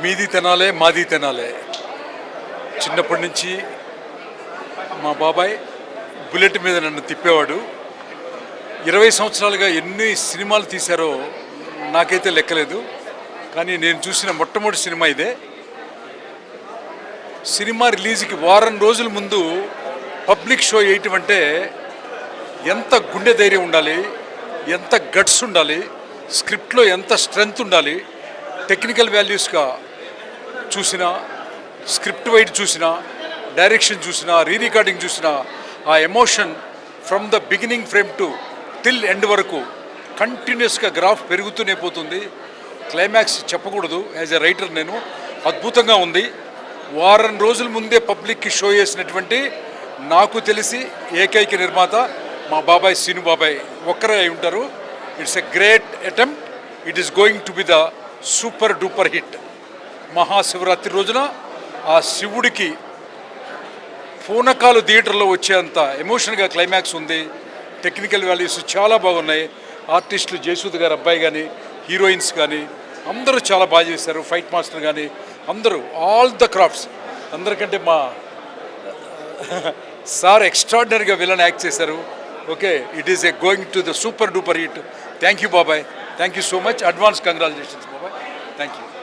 మీది తినాలే మాది తినాలే. చిన్నప్పటి నుంచి మా బాబాయ్ బుల్లెట్ మీద నన్ను తిప్పేవాడు. 20 సంవత్సరాలుగా ఎన్ని సినిమాలు తీశారో నాకైతే లెక్కలేదు. కానీ నేను చూసిన మొట్టమొదటి సినిమా ఇదే. సినిమా రిలీజ్కి వారం రోజుల ముందు పబ్లిక్ షో వేయటం అంటే ఎంత గుండె ధైర్యం ఉండాలి, ఎంత గట్స్ ఉండాలి, స్క్రిప్ట్లో ఎంత స్ట్రెంగ్త్ ఉండాలి. టెక్నికల్ వాల్యూస్గా చూసినా, స్క్రిప్ట్ వైడ్ చూసినా, డైరెక్షన్ చూసినా, రీ రికార్డింగ్ చూసినా, ఆ emotion from the beginning frame to till end వరకు కంటిన్యూస్గా గ్రాఫ్ పెరుగుతూనే పోతుంది. క్లైమాక్స్ చెప్పకూడదు. యాజ్ ఎ రైటర్ నేను అద్భుతంగా ఉంది. వారం రోజుల ముందే పబ్లిక్కి షో చేసినటువంటి నాకు తెలిసి ఏకైక నిర్మాత మా బాబాయ్ సీను బాబాయ్ ఒక్కరే అయి ఉంటారు. It's a great attempt. It is going to be the super duper hit. Mahashivaratri రోజున ఆ శివుడికి పూనకాలు థియేటర్లో వచ్చేంత ఎమోషన్గా క్లైమాక్స్ ఉంది. టెక్నికల్ వాల్యూస్ చాలా బాగున్నాయి. ఆర్టిస్టులు జయసూద్ గారు అబ్బాయి కానీ, హీరోయిన్స్ కానీ అందరూ చాలా బాగా చేశారు. ఫైట్ మాస్టర్ కానీ అందరూ, ఆల్ ద క్రాఫ్ట్స్. అందరికంటే మా సార్ ఎక్స్ట్రాడినరీగా విలన్ యాక్ట్ చేశారు. Okay, it is a going to the super duper hit. Thank you బాబాయ్, thank you so much. Advance congratulations బాబాయ్, థ్యాంక్ యూ.